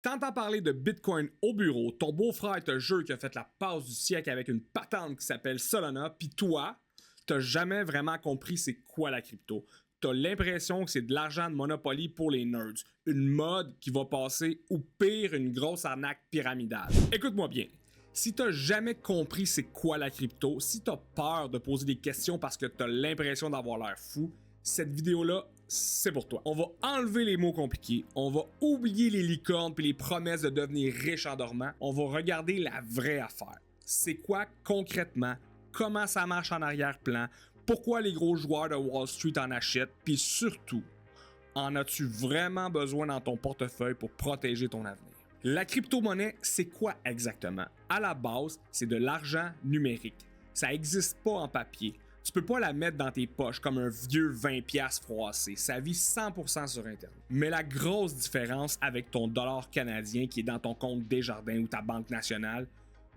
T'entends parler de Bitcoin au bureau, ton beau-frère te jure qu'il a fait la passe du siècle avec une patente qui s'appelle Solana, puis toi, t'as jamais vraiment compris c'est quoi la crypto. T'as l'impression que c'est de l'argent de Monopoly pour les nerds, une mode qui va passer ou pire, une grosse arnaque pyramidale. Écoute-moi bien. Si t'as jamais compris c'est quoi la crypto, si t'as peur de poser des questions parce que t'as l'impression d'avoir l'air fou, cette vidéo-là, c'est pour toi. On va enlever les mots compliqués, on va oublier les licornes et les promesses de devenir riche en dormant, on va regarder la vraie affaire. C'est quoi concrètement, comment ça marche en arrière-plan, pourquoi les gros joueurs de Wall Street en achètent, puis surtout, en as-tu vraiment besoin dans ton portefeuille pour protéger ton avenir? La crypto-monnaie, c'est quoi exactement? À la base, c'est de l'argent numérique. Ça n'existe pas en papier. Tu peux pas la mettre dans tes poches comme un vieux 20$ froissé. Ça vit 100% sur Internet. Mais la grosse différence avec ton dollar canadien qui est dans ton compte Desjardins ou ta banque nationale,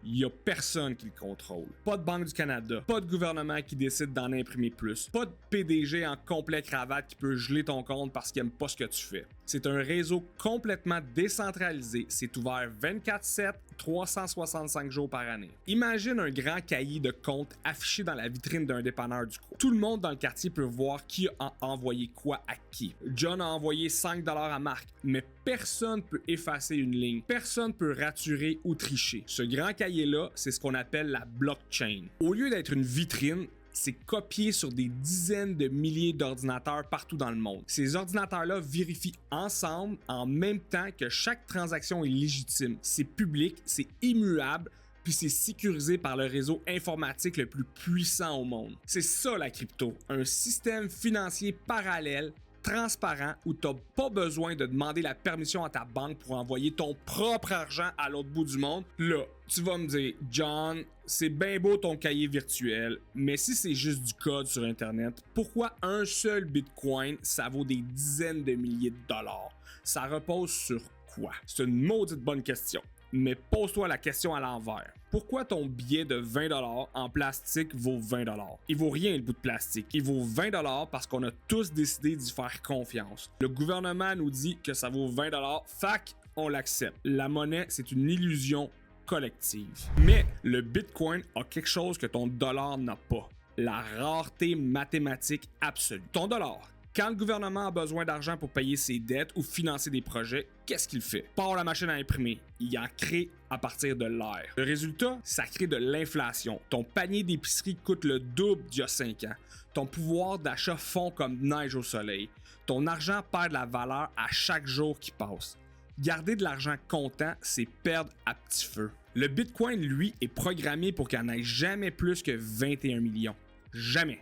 il n'y a personne qui le contrôle. Pas de Banque du Canada, pas de gouvernement qui décide d'en imprimer plus, pas de PDG en complet cravate qui peut geler ton compte parce qu'il n'aime pas ce que tu fais. C'est un réseau complètement décentralisé, c'est ouvert 24/7, 365 jours par année. Imagine un grand cahier de comptes affiché dans la vitrine d'un dépanneur du coin. Tout le monde dans le quartier peut voir qui a envoyé quoi à qui. John a envoyé 5$ à Marc, mais personne peut effacer une ligne, personne peut raturer ou tricher. Ce grand cahier-là, c'est ce qu'on appelle la blockchain. Au lieu d'être une vitrine, c'est copié sur des dizaines de milliers d'ordinateurs partout dans le monde. Ces ordinateurs-là vérifient ensemble en même temps que chaque transaction est légitime. C'est public, c'est immuable, puis c'est sécurisé par le réseau informatique le plus puissant au monde. C'est ça la crypto, un système financier parallèle, transparent, où tu n'as pas besoin de demander la permission à ta banque pour envoyer ton propre argent à l'autre bout du monde. Là, tu vas me dire, John, c'est bien beau ton cahier virtuel, mais si c'est juste du code sur Internet, pourquoi un seul Bitcoin, ça vaut des dizaines de milliers de dollars? Ça repose sur quoi? C'est une maudite bonne question. Mais pose-toi la question à l'envers. Pourquoi ton billet de 20$ en plastique vaut 20$? Il vaut rien le bout de plastique. Il vaut 20$ parce qu'on a tous décidé d'y faire confiance. Le gouvernement nous dit que ça vaut 20$, fac, on l'accepte. La monnaie, c'est une illusion collective. Mais le Bitcoin a quelque chose que ton dollar n'a pas. La rareté mathématique absolue. Ton dollar. Quand le gouvernement a besoin d'argent pour payer ses dettes ou financer des projets, qu'est-ce qu'il fait? Part la machine à imprimer. Il en crée à partir de l'air. Le résultat, ça crée de l'inflation. Ton panier d'épicerie coûte le double d'il y a 5 ans. Ton pouvoir d'achat fond comme neige au soleil. Ton argent perd de la valeur à chaque jour qui passe. Garder de l'argent comptant, c'est perdre à petit feu. Le Bitcoin, lui, est programmé pour qu'il n'y en ait jamais plus que 21 millions. Jamais.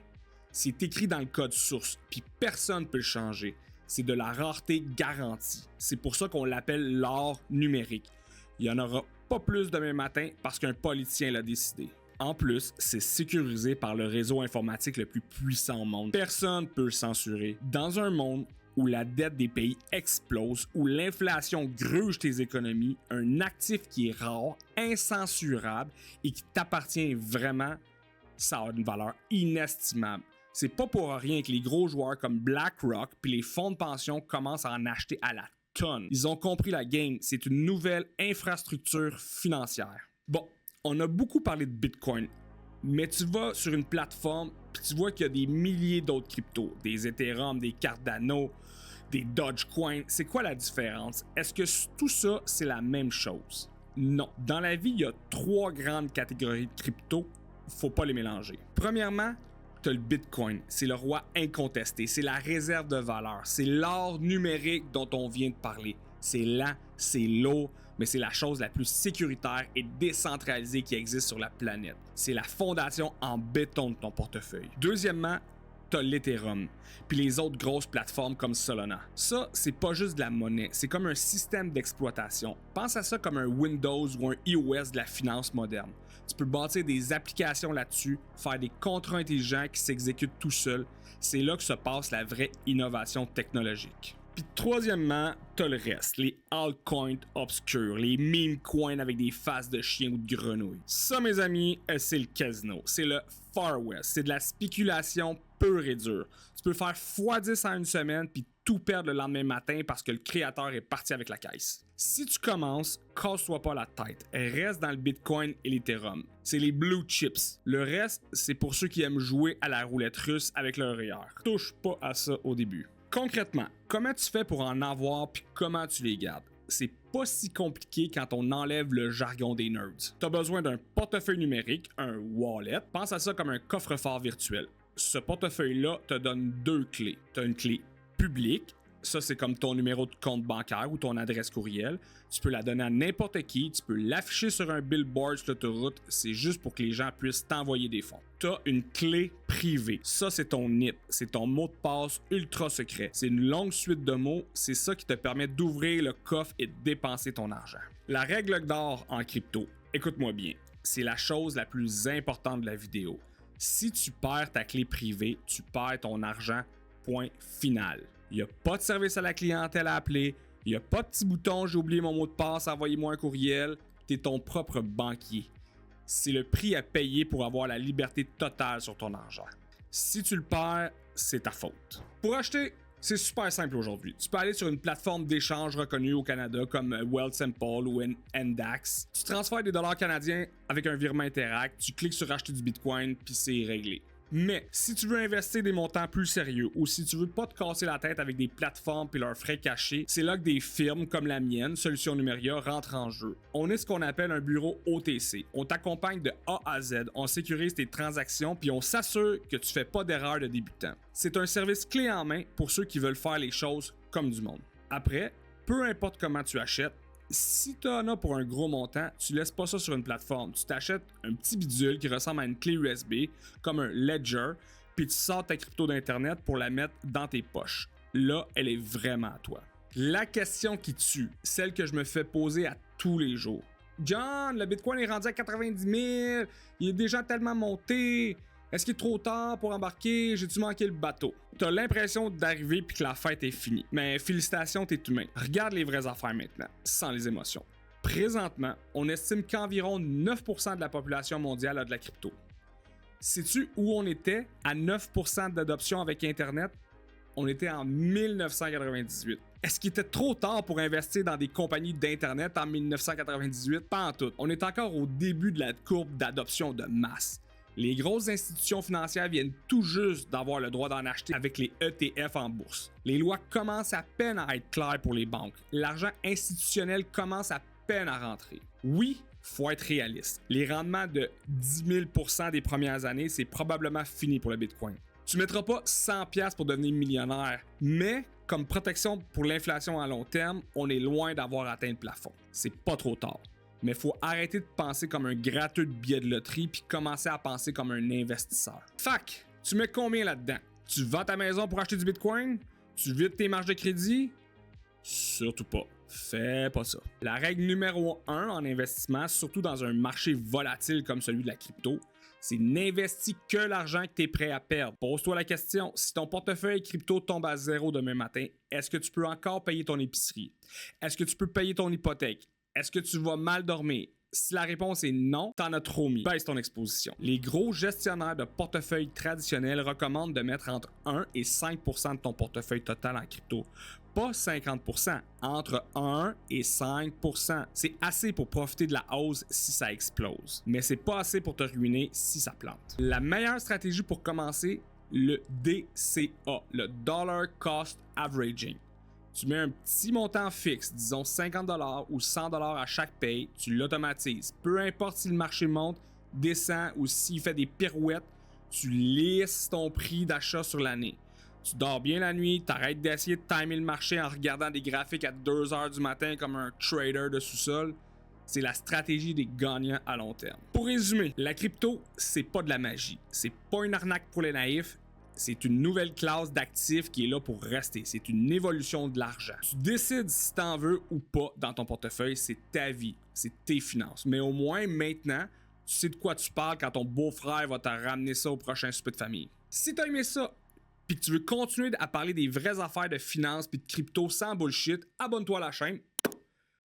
C'est écrit dans le code source, puis personne ne peut le changer. C'est de la rareté garantie. C'est pour ça qu'on l'appelle l'or numérique. Il n'y en aura pas plus demain matin parce qu'un politicien l'a décidé. En plus, c'est sécurisé par le réseau informatique le plus puissant au monde. Personne ne peut le censurer. Dans un monde où la dette des pays explose, où l'inflation gruge tes économies, un actif qui est rare, incensurable et qui t'appartient vraiment, ça a une valeur inestimable. C'est pas pour rien que les gros joueurs comme BlackRock puis les fonds de pension commencent à en acheter à la tonne. Ils ont compris la game, c'est une nouvelle infrastructure financière. Bon, on a beaucoup parlé de Bitcoin, mais tu vas sur une plateforme puis tu vois qu'il y a des milliers d'autres cryptos, des Ethereum, des Cardano, des Dogecoin. C'est quoi la différence? Est-ce que tout ça, c'est la même chose? Non. Dans la vie, il y a 3 grandes catégories de cryptos. Faut pas les mélanger. Premièrement, tu as le Bitcoin. C'est le roi incontesté. C'est la réserve de valeur. C'est l'or numérique dont on vient de parler. C'est lent, c'est lourd, mais c'est la chose la plus sécuritaire et décentralisée qui existe sur la planète. C'est la fondation en béton de ton portefeuille. Deuxièmement, t'as l'Ethereum, puis les autres grosses plateformes comme Solana. Ça, c'est pas juste de la monnaie, c'est comme un système d'exploitation. Pense à ça comme un Windows ou un iOS de la finance moderne. Tu peux bâtir des applications là-dessus, faire des contrats intelligents qui s'exécutent tout seuls. C'est là que se passe la vraie innovation technologique. Puis troisièmement, t'as le reste, les altcoins obscurs, les meme coins avec des faces de chiens ou de grenouilles. Ça, mes amis, c'est le casino, c'est le Far West, c'est de la spéculation pur et dur. Tu peux faire x10 en une semaine puis tout perdre le lendemain matin parce que le créateur est parti avec la caisse. Si tu commences, casse-toi pas la tête. Reste dans le Bitcoin et l'Ethereum. C'est les blue chips. Le reste, c'est pour ceux qui aiment jouer à la roulette russe avec leur REER. Touche pas à ça au début. Concrètement, comment tu fais pour en avoir puis comment tu les gardes? C'est pas si compliqué quand on enlève le jargon des nerds. Tu as besoin d'un portefeuille numérique, un wallet. Pense à ça comme un coffre-fort virtuel. Ce portefeuille-là te donne deux clés. Tu as une clé publique. Ça, c'est comme ton numéro de compte bancaire ou ton adresse courriel. Tu peux la donner à n'importe qui. Tu peux l'afficher sur un billboard sur l'autoroute. C'est juste pour que les gens puissent t'envoyer des fonds. Tu as une clé privée. Ça, c'est ton NIP. C'est ton mot de passe ultra secret. C'est une longue suite de mots. C'est ça qui te permet d'ouvrir le coffre et de dépenser ton argent. La règle d'or en crypto, écoute-moi bien, c'est la chose la plus importante de la vidéo. Si tu perds ta clé privée, tu perds ton argent. Point final. Il n'y a pas de service à la clientèle à appeler. Il n'y a pas de petit bouton « J'ai oublié mon mot de passe, envoyez-moi un courriel ». Tu es ton propre banquier. C'est le prix à payer pour avoir la liberté totale sur ton argent. Si tu le perds, c'est ta faute. Pour acheter, c'est super simple aujourd'hui. Tu peux aller sur une plateforme d'échange reconnue au Canada comme Wealthsimple ou Endax. Tu transfères des dollars canadiens avec un virement Interact, tu cliques sur acheter du Bitcoin, puis c'est réglé. Mais si tu veux investir des montants plus sérieux ou si tu veux pas te casser la tête avec des plateformes et leurs frais cachés, c'est là que des firmes comme la mienne, Solutions Numéria, rentrent en jeu. On est ce qu'on appelle un bureau OTC. On t'accompagne de A à Z, on sécurise tes transactions puis on s'assure que tu fais pas d'erreur de débutant. C'est un service clé en main pour ceux qui veulent faire les choses comme du monde. Après, peu importe comment tu achètes, si tu en as pour un gros montant, tu laisses pas ça sur une plateforme. Tu t'achètes un petit bidule qui ressemble à une clé USB, comme un Ledger, puis tu sors ta crypto d'Internet pour la mettre dans tes poches. Là, elle est vraiment à toi. La question qui tue, celle que je me fais poser à tous les jours. John, le Bitcoin est rendu à 90 000, il est déjà tellement monté. Est-ce qu'il est trop tard pour embarquer? J'ai-tu manqué le bateau? T'as l'impression d'arriver puis que la fête est finie. Mais félicitations, t'es humain. Regarde les vraies affaires maintenant, sans les émotions. Présentement, on estime qu'environ 9% de la population mondiale a de la crypto. Sais-tu où on était à 9% d'adoption avec Internet? On était en 1998. Est-ce qu'il était trop tard pour investir dans des compagnies d'Internet en 1998? Pas en tout. On est encore au début de la courbe d'adoption de masse. Les grosses institutions financières viennent tout juste d'avoir le droit d'en acheter avec les ETF en bourse. Les lois commencent à peine à être claires pour les banques. L'argent institutionnel commence à peine à rentrer. Oui, faut être réaliste. Les rendements de 10 000% des premières années, c'est probablement fini pour le Bitcoin. Tu ne mettras pas 100$ pour devenir millionnaire, mais comme protection pour l'inflation à long terme, on est loin d'avoir atteint le plafond. C'est pas trop tard. Mais il faut arrêter de penser comme un gratteux de billets de loterie puis commencer à penser comme un investisseur. Fac, tu mets combien là-dedans? Tu vends ta maison pour acheter du Bitcoin? Tu vides tes marges de crédit? Surtout pas. Fais pas ça. La règle numéro 1 en investissement, surtout dans un marché volatile comme celui de la crypto, c'est n'investis que l'argent que tu es prêt à perdre. Pose-toi la question, si ton portefeuille crypto tombe à zéro demain matin, est-ce que tu peux encore payer ton épicerie? Est-ce que tu peux payer ton hypothèque? Est-ce que tu vas mal dormir? Si la réponse est non, t'en as trop mis. Baisse ton exposition. Les gros gestionnaires de portefeuille traditionnels recommandent de mettre entre 1 et 5% de ton portefeuille total en crypto. Pas 50%, entre 1 et 5%. C'est assez pour profiter de la hausse si ça explose, mais c'est pas assez pour te ruiner si ça plante. La meilleure stratégie pour commencer, le DCA, le Dollar Cost Averaging. Tu mets un petit montant fixe, disons 50$ ou 100$ à chaque paye, tu l'automatises. Peu importe si le marché monte, descend ou s'il fait des pirouettes, tu lisses ton prix d'achat sur l'année. Tu dors bien la nuit, t'arrêtes d'essayer de timer le marché en regardant des graphiques à 2h du matin comme un trader de sous-sol. C'est la stratégie des gagnants à long terme. Pour résumer, la crypto, c'est pas de la magie. C'est pas une arnaque pour les naïfs. C'est une nouvelle classe d'actifs qui est là pour rester. C'est une évolution de l'argent. Tu décides si t'en veux ou pas dans ton portefeuille. C'est ta vie. C'est tes finances. Mais au moins, maintenant, tu sais de quoi tu parles quand ton beau-frère va te ramener ça au prochain souper de famille. Si t'as aimé ça, puis que tu veux continuer à parler des vraies affaires de finances puis de crypto sans bullshit, abonne-toi à la chaîne.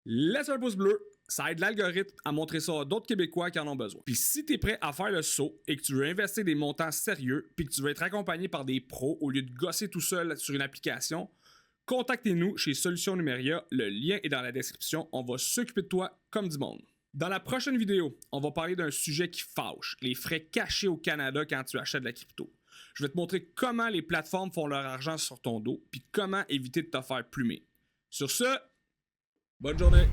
laisse un pouce bleu. Ça aide l'algorithme à montrer ça à d'autres Québécois qui en ont besoin. Puis si tu es prêt à faire le saut et que tu veux investir des montants sérieux puis que tu veux être accompagné par des pros au lieu de gosser tout seul sur une application, contactez-nous chez Solutions Numéria. Le lien est dans la description. On va s'occuper de toi comme du monde. Dans la prochaine vidéo, on va parler d'un sujet qui fâche, les frais cachés au Canada quand tu achètes de la crypto. Je vais te montrer comment les plateformes font leur argent sur ton dos puis comment éviter de te faire plumer. Sur ce, bonne journée!